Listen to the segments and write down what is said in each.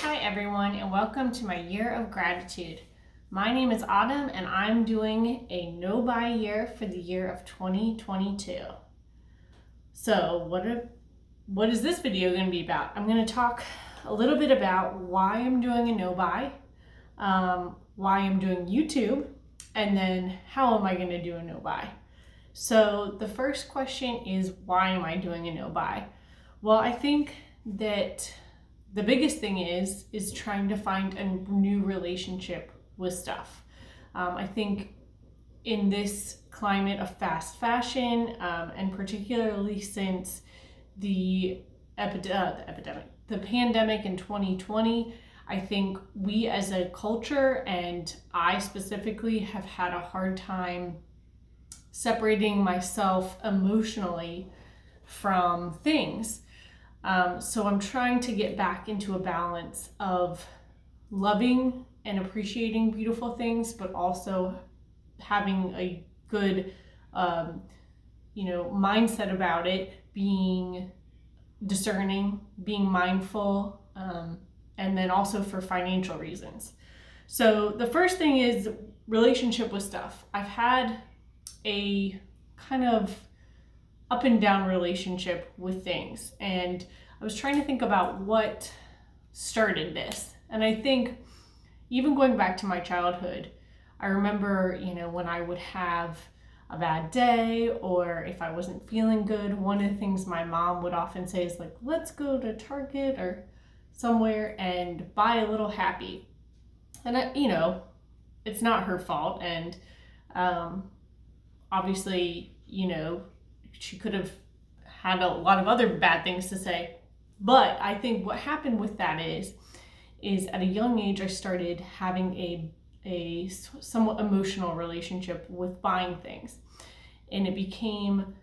Hi everyone, and welcome to my year of gratitude. My name is Autumn and I'm doing a no-buy year for the year of 2022. So what is this video going to be about? I'm going to talk a little bit about why I'm doing a no-buy, why I'm doing YouTube, and then how am I going to do a no-buy. So the first question is, why am I doing a no-buy? Well, I think that the biggest thing is trying to find a new relationship with stuff. I think in this climate of fast fashion, and particularly since the pandemic in 2020, I think we as a culture, and I specifically, have had a hard time separating myself emotionally from things. So I'm trying to get back into a balance of loving and appreciating beautiful things, but also having a good, mindset about it, being discerning, being mindful, and then also for financial reasons. So the first thing is relationship with stuff. I've had a kind of up and down relationship with things, and I was trying to think about what started this. And I think even going back to my childhood, I remember, when I would have a bad day or if I wasn't feeling good, one of the things my mom would often say is like, let's go to Target or somewhere and buy a little happy. And it's not her fault, and obviously, she could have had a lot of other bad things to say. But I think what happened with that is at a young age, I started having a somewhat emotional relationship with buying things. And it became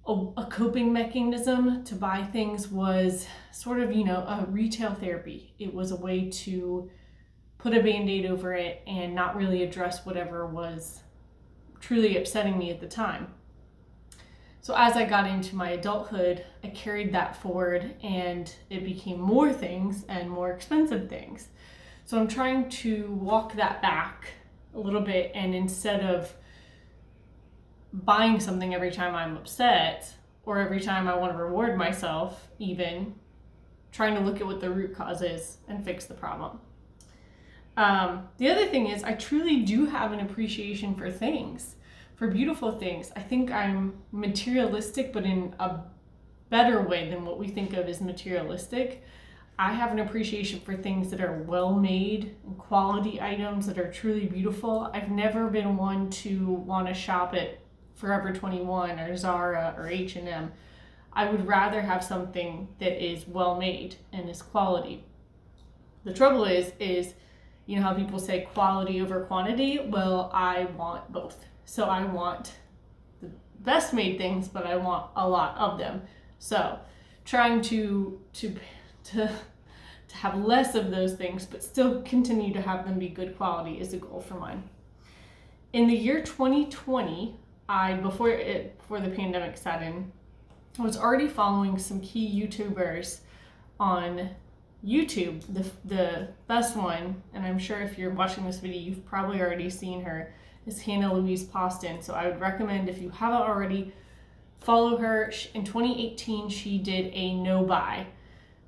a coping mechanism. To buy things was sort of, a retail therapy. It was a way to put a Band-Aid over it and not really address whatever was truly upsetting me at the time. So as I got into my adulthood, I carried that forward, and it became more things and more expensive things. So I'm trying to walk that back a little bit, and instead of buying something every time I'm upset or every time I want to reward myself, even trying to look at what the root cause is and fix the problem. The other thing is, I truly do have an appreciation for things, for beautiful things. I think I'm materialistic, but in a better way than what we think of as materialistic. I have an appreciation for things that are well made and quality items that are truly beautiful. I've never been one to want to shop at Forever 21 or Zara or H&M. I would rather have something that is well made and is quality. The trouble is how people say quality over quantity? Well, I want both. So I want the best made things, but I want a lot of them. So trying to have less of those things, but still continue to have them be good quality is a goal for mine. In the year 2020, before the pandemic set in, I was already following some key YouTubers on YouTube. The best one, and I'm sure if you're watching this video, you've probably already seen her, is Hannah Louise Poston. So I would recommend, if you haven't already, follow her. In 2018, she did a no-buy,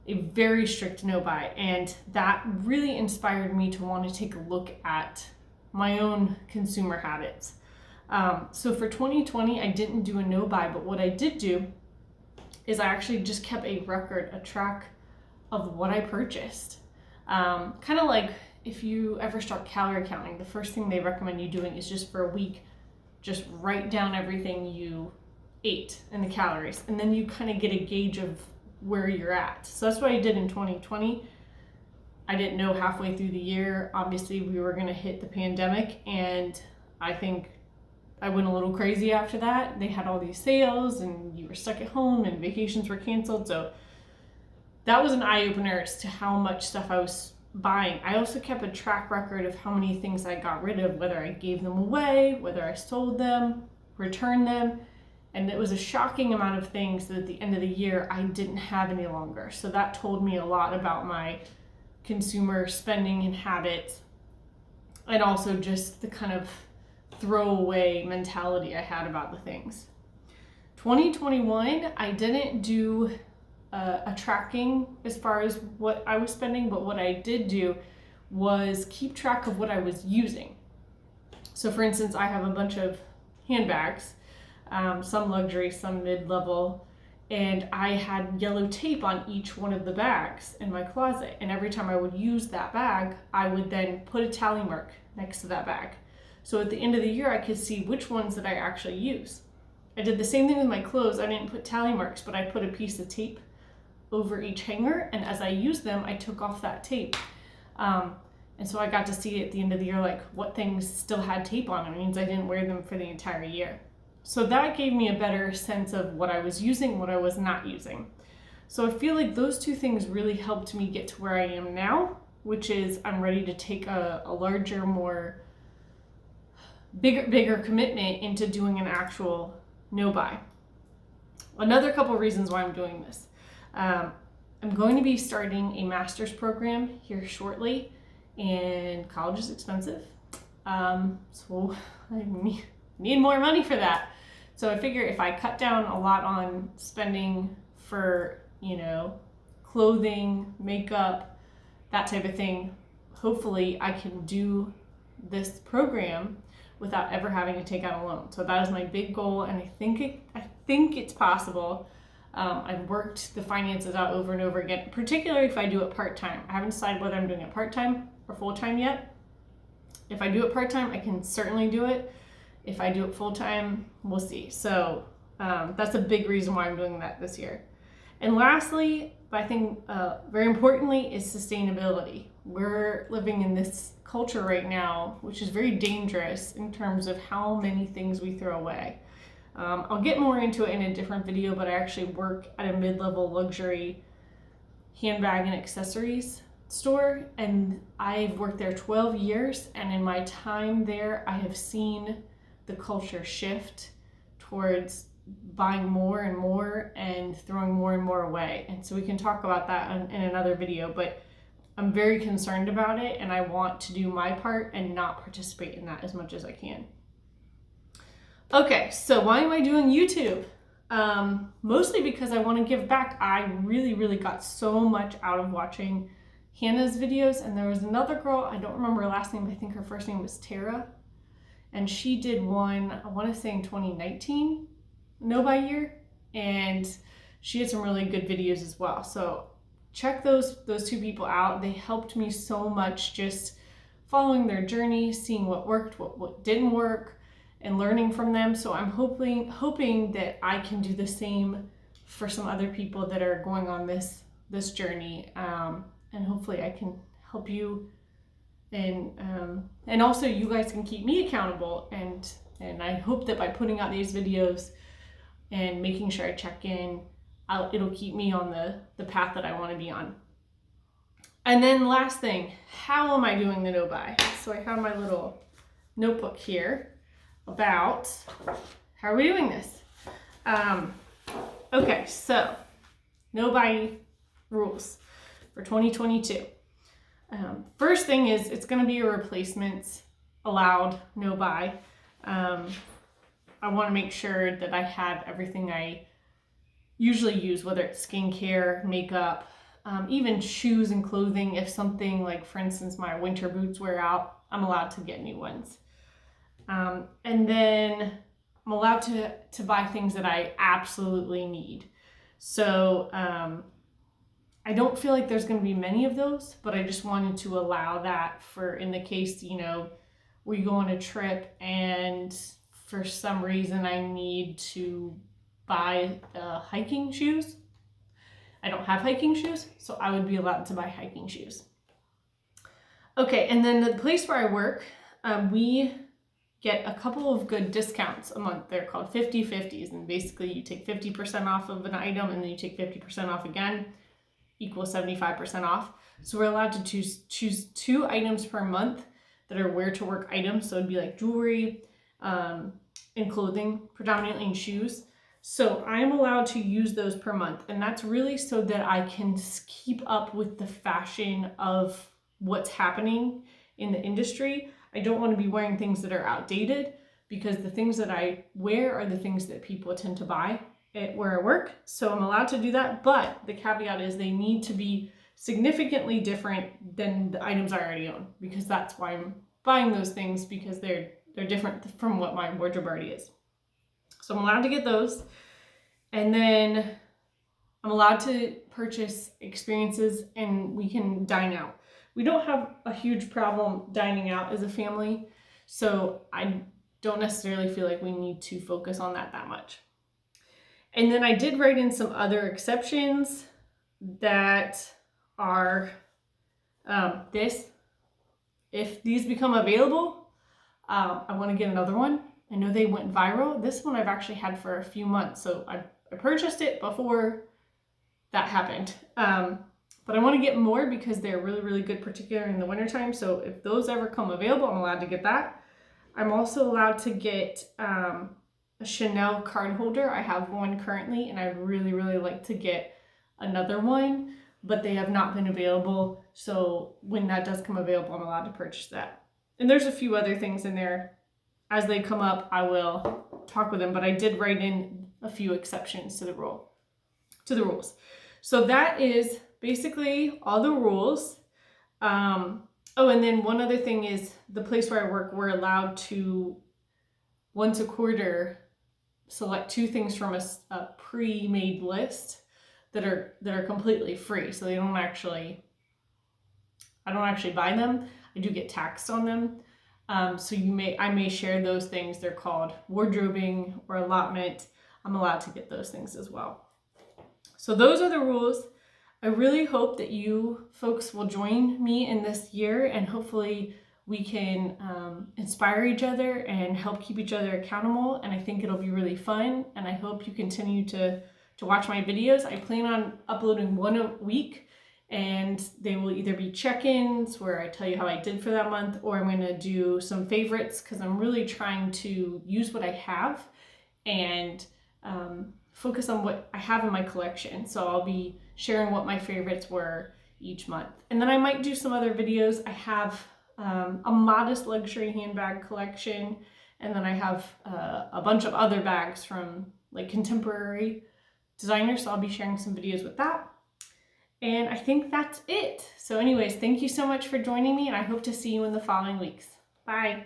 a very strict no-buy, and that really inspired me to want to take a look at my own consumer habits. So for 2020, I didn't do a no-buy, but what I did do is I actually just kept a track of what I purchased. Kind of like if you ever start calorie counting, the first thing they recommend you doing is just for a week, just write down everything you ate and the calories, and then you kind of get a gauge of where you're at. So that's what I did in 2020. I didn't know halfway through the year, obviously, we were going to hit the pandemic, and I think I went a little crazy after that. They had all these sales and you were stuck at home and vacations were canceled. So that was an eye-opener as to how much stuff I was buying. I also kept a track record of how many things I got rid of, whether I gave them away, whether I sold them, returned them. And it was a shocking amount of things that at the end of the year I didn't have any longer. So that told me a lot about my consumer spending and habits, and also just the kind of throwaway mentality I had about the things. 2021, I didn't do a tracking as far as what I was spending, but what I did do was keep track of what I was using. So for instance, I have a bunch of handbags, some luxury, some mid-level, and I had yellow tape on each one of the bags in my closet. And every time I would use that bag, I would then put a tally mark next to that bag. So at the end of the year, I could see which ones that I actually use. I did the same thing with my clothes. I didn't put tally marks, but I put a piece of tape over each hanger. And as I used them, I took off that tape. And so I got to see at the end of the year, like what things still had tape on them. It means I didn't wear them for the entire year. So that gave me a better sense of what I was using, what I was not using. So I feel like those two things really helped me get to where I am now, which is I'm ready to take a larger, bigger commitment into doing an actual no-buy. Another couple reasons why I'm doing this. I'm going to be starting a master's program here shortly, and college is expensive. So I need more money for that. So I figure if I cut down a lot on spending for, clothing, makeup, that type of thing, hopefully I can do this program without ever having to take out a loan. So that is my big goal, and I think it's possible. I've worked the finances out over and over again, particularly if I do it part-time. I haven't decided whether I'm doing it part-time or full-time yet. If I do it part-time, I can certainly do it. If I do it full-time, we'll see. So that's a big reason why I'm doing that this year. And lastly, but I think very importantly, is sustainability. We're living in this culture right now, which is very dangerous in terms of how many things we throw away. I'll get more into it in a different video, but I actually work at a mid-level luxury handbag and accessories store, and I've worked there 12 years, and in my time there, I have seen the culture shift towards buying more and more and throwing more and more away. And so we can talk about that in another video, but I'm very concerned about it, and I want to do my part and not participate in that as much as I can. Okay, so why am I doing YouTube? Mostly because I want to give back. I really got so much out of watching Hannah's videos, and there was another girl, I don't remember her last name, but I think her first name was Tara, and she did one, I want to say in 2019, no-buy year, and she had some really good videos as well. So check those two people out. They helped me so much just following their journey, seeing what worked, what didn't work, and learning from them. So I'm hoping that I can do the same for some other people that are going on this journey, and hopefully I can help you, and also you guys can keep me accountable, and I hope that by putting out these videos and making sure I check in, it'll keep me on the path that I want to be on. And then last thing, how am I doing the no-buy? So I have my little notebook here about how are we doing this. Okay, so no-buy rules for 2022. First thing is it's going to be a replacements allowed no-buy. I want to make sure that I have everything I usually use, whether it's skincare, makeup, even shoes and clothing. If something like, for instance, my winter boots wear out, I'm allowed to get new ones. And then I'm allowed to buy things that I absolutely need. So I don't feel like there's going to be many of those, but I just wanted to allow that for in the case, we go on a trip and for some reason I need to buy hiking shoes. I don't have hiking shoes, so I would be allowed to buy hiking shoes. Okay, and then the place where I work, we get a couple of good discounts a month. They're called 50/50s, and basically you take 50% off of an item and then you take 50% off again, equals 75% off. So we're allowed to choose 2 items per month that are wear to work items. So it'd be like jewelry and clothing, predominantly in shoes. So I'm allowed to use those per month. And that's really so that I can keep up with the fashion of what's happening in the industry. I don't want to be wearing things that are outdated, because the things that I wear are the things that people tend to buy at where I work. So I'm allowed to do that. But the caveat is they need to be significantly different than the items I already own, because that's why I'm buying those things, because they're different from what my wardrobe already is. So I'm allowed to get those. And then I'm allowed to purchase experiences, and we can dine out. We don't have a huge problem dining out as a family, so I don't necessarily feel like we need to focus on that much. And then I did write in some other exceptions that are if these become available, I want to get another one. I know they went viral. This one I've actually had for a few months, so I purchased it before that happened. But I want to get more because they're really, really good, particularly in the wintertime. So if those ever come available, I'm allowed to get that. I'm also allowed to get a Chanel card holder. I have one currently, and I'd really, really like to get another one, but they have not been available. So when that does come available, I'm allowed to purchase that. And there's a few other things in there. As they come up, I will talk with them, but I did write in a few exceptions to the rules. So that is basically all the rules. Oh, and then one other thing is the place where I work, we're allowed to once a quarter select 2 things from a pre-made list that are completely free. So I don't actually buy them. I do get taxed on them. So I may share those things. They're called wardrobing or allotment. I'm allowed to get those things as well. So those are the rules. I really hope that you folks will join me in this year, and hopefully we can inspire each other and help keep each other accountable. And I think it'll be really fun. And I hope you continue to watch my videos. I plan on uploading one a week, and they will either be check-ins where I tell you how I did for that month, or I'm going to do some favorites, because I'm really trying to use what I have and focus on what I have in my collection. So I'll be sharing what my favorites were each month. And then I might do some other videos. I have a modest luxury handbag collection, and then I have a bunch of other bags from like contemporary designers. So I'll be sharing some videos with that. And I think that's it. So anyways, thank you so much for joining me, and I hope to see you in the following weeks. Bye.